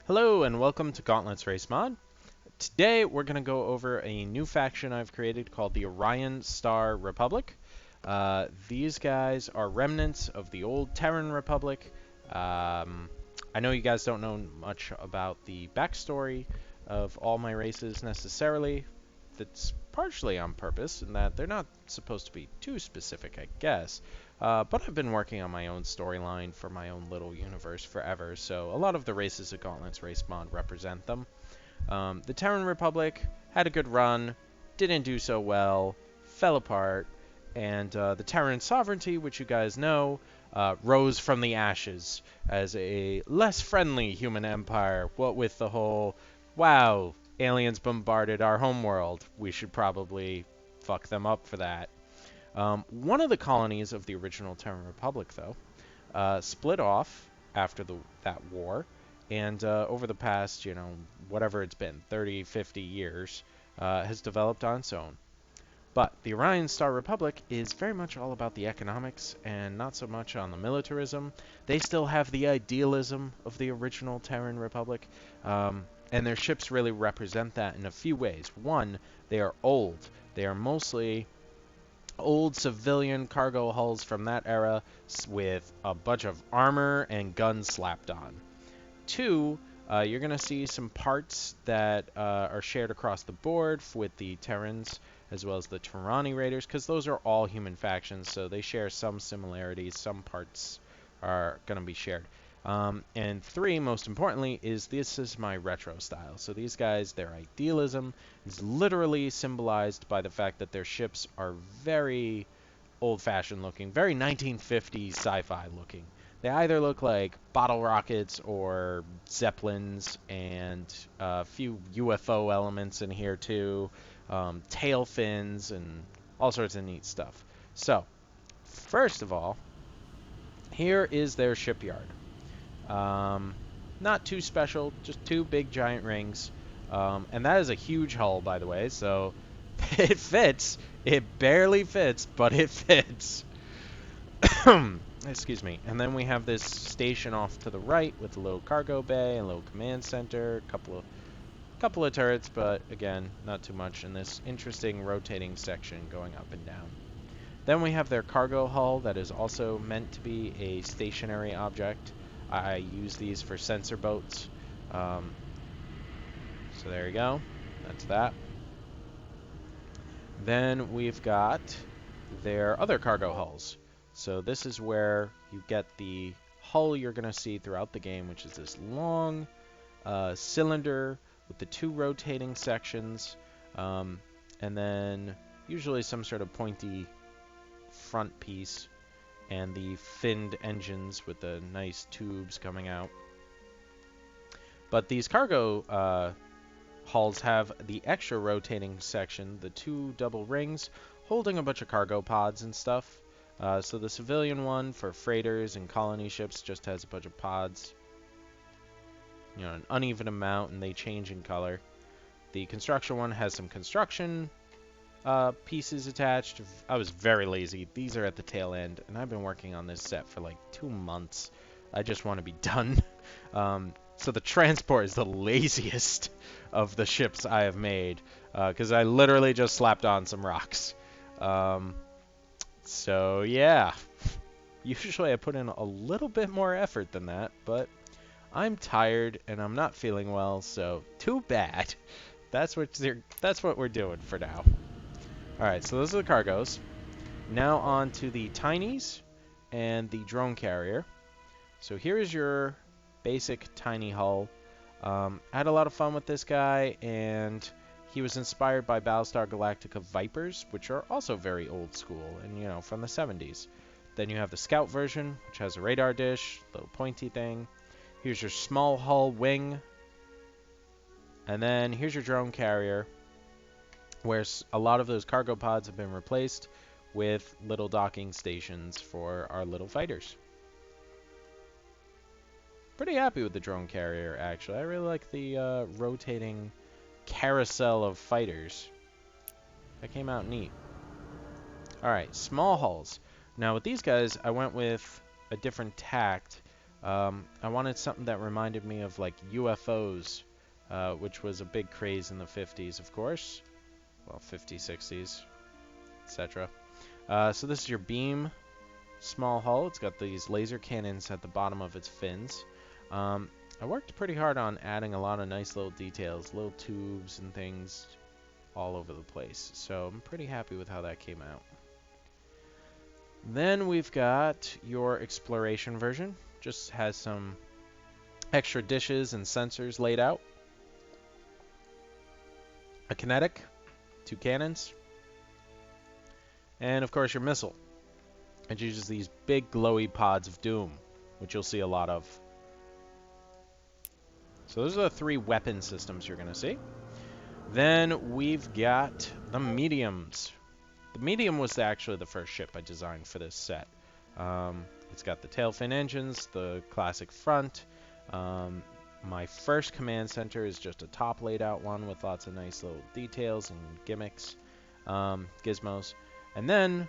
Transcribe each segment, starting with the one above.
Hello and welcome to Gauntlet's Race Mod. Today we're going to go over a new faction I've created called the Orion Star Republic. These guys are remnants of the old Terran Republic. I know you guys don't know much about the backstory of all my races necessarily. That's partially on purpose in that they're not supposed to be too specific, I guess. But I've been working on my own storyline for my own little universe forever, so a lot of the races of Gauntlet's Race Mod represent them. The Terran Republic had a good run, didn't do so well, fell apart, and the Terran Sovereignty, which you guys know, rose from the ashes as a less friendly human empire, what with the whole, wow, aliens bombarded our homeworld, we should probably fuck them up for that. One of the colonies of the original Terran Republic, though, split off after that war, and over the past, whatever it's been, 30, 50 years, has developed on its own. But the Orion Star Republic is very much all about the economics and not so much on the militarism. They still have the idealism of the original Terran Republic, and their ships really represent that in a few ways. One, they are old. They are mostly old civilian cargo hulls from that era with a bunch of armor and guns slapped on. Two, you're going to see some parts that are shared across the board with the Terrans as well as the Terrani Raiders, because those are all human factions, so they share some similarities. Some parts are going to be shared. And three, most importantly, is this is my retro style. So these guys, their idealism is literally symbolized by the fact that their ships are very old-fashioned looking, very 1950s sci-fi looking. They either look like bottle rockets or zeppelins, and a few UFO elements in here too, tail fins, and all sorts of neat stuff. So, first of all, here is their shipyard. Not too special, just two big giant rings. And that is a huge hull, by the way, so it fits. It barely fits, but it fits. Excuse me. And then we have this station off to the right with a little cargo bay, a little command center, a couple of turrets, but again, not too much, and this interesting rotating section going up and down. Then we have their cargo hull that is also meant to be a stationary object. I use these for sensor boats. So there you go. That's that. Then we've got their other cargo hulls. So this is where you get the hull you're going to see throughout the game, which is this long cylinder with the two rotating sections, and then usually some sort of pointy front piece, and the finned engines with the nice tubes coming out. But these cargo hulls have the extra rotating section, the two double rings, holding a bunch of cargo pods and stuff. So the civilian one for freighters and colony ships just has a bunch of pods. An uneven amount, and they change in color. The construction one has some construction pieces attached. I was very lazy. These are at the tail end, and I've been working on this set for like 2 months. I just want to be done. So the transport is the laziest of the ships I have made, because I literally just slapped on some rocks. So yeah, usually I put in a little bit more effort than that, but I'm tired and I'm not feeling well, so too bad. That's what we're doing for now. Alright, so those are the cargoes. Now on to the tinies and the drone carrier. So here is your basic tiny hull. I had a lot of fun with this guy, and he was inspired by Battlestar Galactica Vipers, which are also very old school and, from the 70s. Then you have the scout version, which has a radar dish, little pointy thing. Here's your small hull wing. And then here's your drone carrier, where a lot of those cargo pods have been replaced with little docking stations for our little fighters. Pretty happy with the drone carrier, actually. I really like the rotating carousel of fighters. That came out neat. Alright, small hulls. Now with these guys, I went with a different tact. I wanted something that reminded me of like UFOs, which was a big craze in the 50s, of course. Well, 50s, 60s, etc. So this is your beam, small hull. It's got these laser cannons at the bottom of its fins. I worked pretty hard on adding a lot of nice little details, little tubes and things all over the place. So I'm pretty happy with how that came out. Then we've got your exploration version. Just has some extra dishes and sensors laid out. A kinetic, 2 cannons, and of course your missile. It uses these big glowy pods of doom, which you'll see a lot of. So those are the 3 weapon systems you're going to see. Then we've got the mediums. The medium was actually the first ship I designed for this set. It's got the tail fin engines, the classic front. My first command center is just a top laid out one with lots of nice little details and gimmicks, gizmos. And then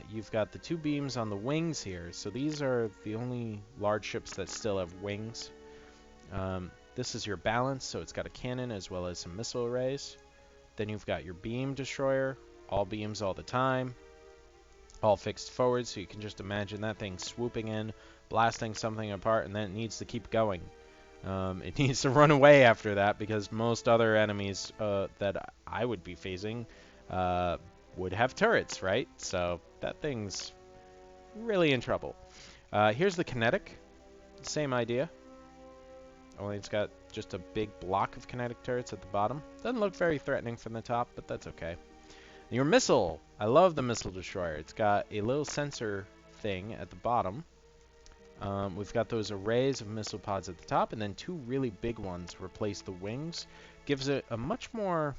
you've got the 2 beams on the wings here. So these are the only large ships that still have wings. This is your balance, so it's got a cannon as well as some missile arrays. Then you've got your beam destroyer, all beams all the time, all fixed forward, so you can just imagine that thing swooping in, blasting something apart, and then it needs to keep going. It needs to run away after that because most other enemies that I would be facing would have turrets, right? So that thing's really in trouble. Here's the kinetic. Same idea. Only it's got just a big block of kinetic turrets at the bottom. Doesn't look very threatening from the top, but that's okay. Your missile. I love the missile destroyer. It's got a little sensor thing at the bottom. We've got those arrays of missile pods at the top, and then 2 really big ones replace the wings. Gives it a much more,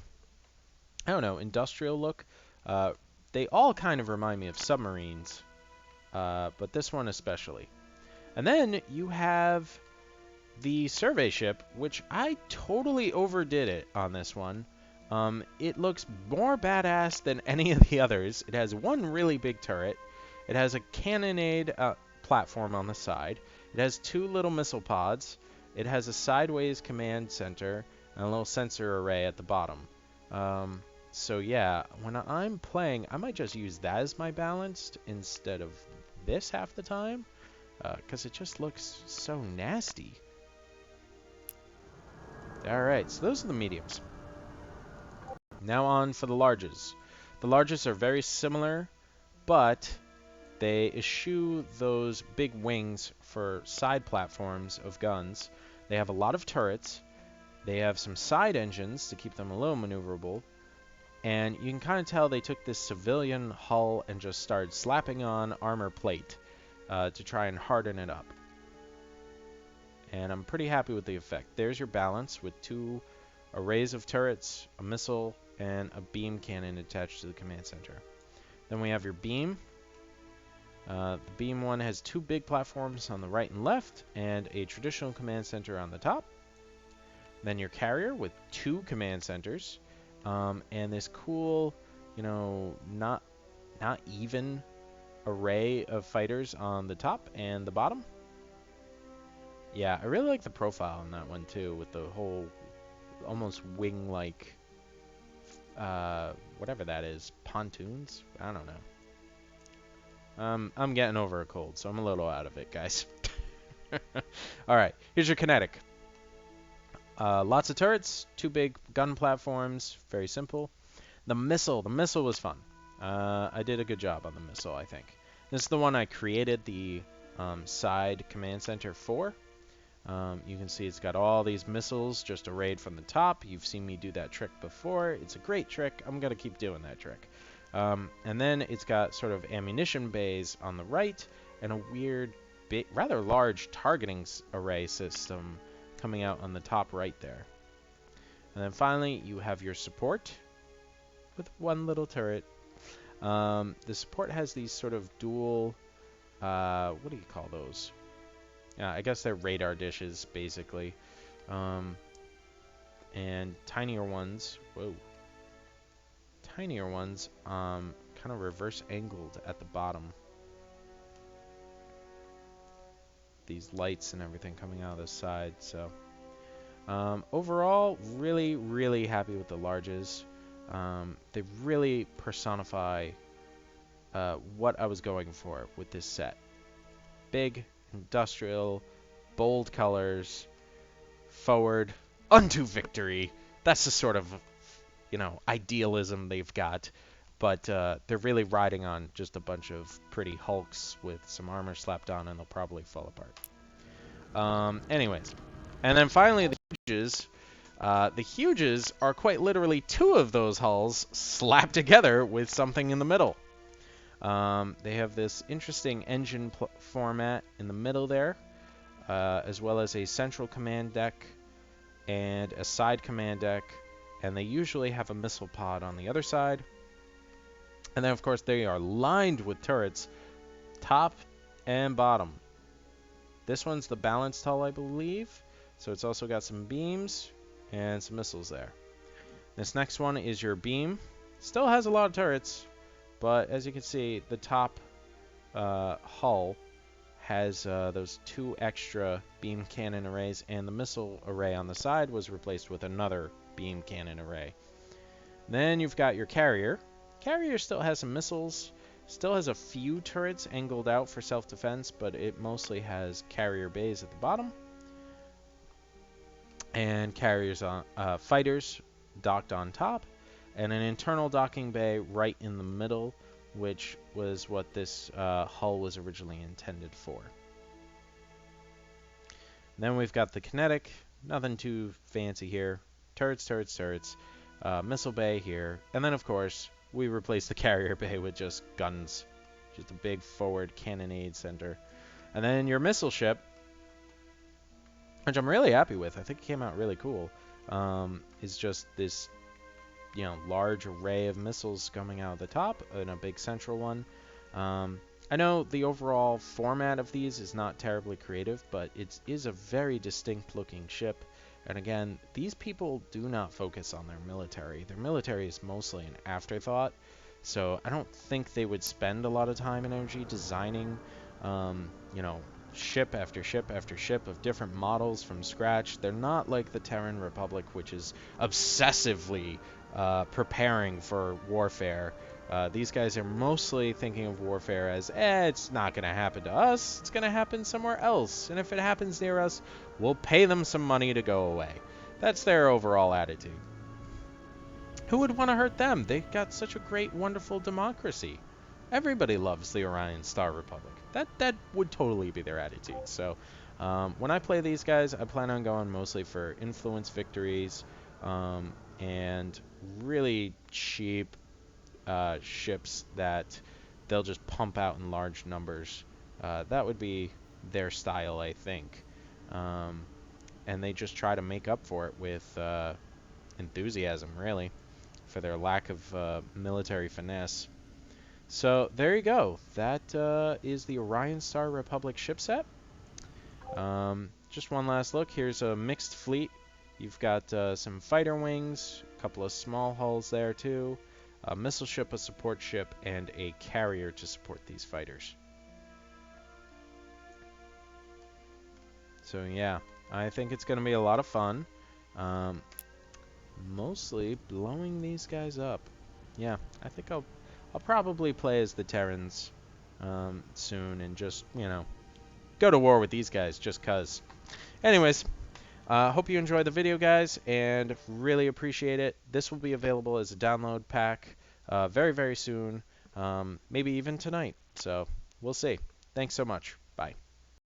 I don't know, industrial look. They all kind of remind me of submarines, but this one especially. And then you have the survey ship, which I totally overdid it on this one. It looks more badass than any of the others. It has 1 really big turret. It has a cannonade platform on the side. It has 2 little missile pods. It has a sideways command center and a little sensor array at the bottom. So yeah, when I'm playing, I might just use that as my balanced instead of this half the time, because it just looks so nasty. Alright, so those are the mediums. Now on for the larges. The larges are very similar, but they eschew those big wings for side platforms of guns. They have a lot of turrets. They have some side engines to keep them a little maneuverable. And you can kind of tell they took this civilian hull and just started slapping on armor plate to try and harden it up. And I'm pretty happy with the effect. There's your balance with 2 arrays of turrets, a missile, and a beam cannon attached to the command center. Then we have your beam. The beam one has 2 big platforms on the right and left, and a traditional command center on the top. Then your carrier with 2 command centers, and this cool, you know, not even array of fighters on the top and the bottom. Yeah, I really like the profile on that one too, with the whole almost wing-like, whatever that is, pontoons? I don't know. I'm getting over a cold, so I'm a little out of it, guys. Alright, here's your kinetic. Lots of turrets, 2 big gun platforms, very simple. The missile was fun. I did a good job on the missile, I think. This is the one I created the side command center for. You can see it's got all these missiles just arrayed from the top. You've seen me do that trick before. It's a great trick. I'm going to keep doing that trick. And then it's got sort of ammunition bays on the right and a weird, rather large targeting array system coming out on the top right there. And then finally, you have your support with 1 little turret. The support has these sort of dual, what do you call those? I guess they're radar dishes, basically. And tinier ones, kind of reverse angled at the bottom. these lights and everything coming out of the side. So overall, really, really happy with the larges. They really personify what I was going for with this set. Big, industrial, bold colors, forward, unto victory. That's the sort of, idealism they've got. But they're really riding on just a bunch of pretty hulks with some armor slapped on, and they'll probably fall apart. Anyways. And then finally, the huges. The huges are quite literally two of those hulls slapped together with something in the middle. They have this interesting engine format in the middle there, as well as a central command deck and a side command deck, and they usually have a missile pod on the other side. And then, of course, they are lined with turrets, top and bottom. This one's the balanced hull, I believe, so it's also got some beams and some missiles there. This next one is your beam. Still has a lot of turrets, but as you can see, the top hull has those two extra beam cannon arrays, and the missile array on the side was replaced with another beam cannon array. Then you've got your carrier. Carrier still has some missiles, still has a few turrets angled out for self-defense, but it mostly has carrier bays at the bottom. And carriers on fighters docked on top, and an internal docking bay right in the middle, which was what this hull was originally intended for. Then we've got the kinetic, nothing too fancy here. Turrets, turrets, turrets. Missile bay here, and then of course we replaced the carrier bay with just guns, just a big forward cannonade center. And then your missile ship, which I'm really happy with, I think it came out really cool, is just this, large array of missiles coming out of the top and a big central one. I know the overall format of these is not terribly creative, but it is a very distinct looking ship. And again, these people do not focus on their military. Their military is mostly an afterthought, so I don't think they would spend a lot of time and energy designing, ship after ship after ship of different models from scratch. They're not like the Terran Republic, which is obsessively preparing for warfare. These guys are mostly thinking of warfare as, it's not going to happen to us, it's going to happen somewhere else, and if it happens near us, we'll pay them some money to go away. That's their overall attitude. Who would want to hurt them? They got such a great, wonderful democracy. Everybody loves the Orion Star Republic. That would totally be their attitude. So when I play these guys, I plan on going mostly for influence victories and really cheap ships that they'll just pump out in large numbers. That would be their style, I think. And they just try to make up for it with enthusiasm, really, for their lack of military finesse. So there you go. That is the Orion Star Republic ship set. Just one last look. Here's a mixed fleet. You've got some fighter wings, a couple of small hulls there too, a missile ship, a support ship, and a carrier to support these fighters. So yeah, I think it's going to be a lot of fun. Mostly blowing these guys up. Yeah, I think I'll probably play as the Terrans soon and just, go to war with these guys just 'cause. Anyways, hope you enjoyed the video, guys, and really appreciate it. This will be available as a download pack very, very soon, maybe even tonight. So we'll see. Thanks so much.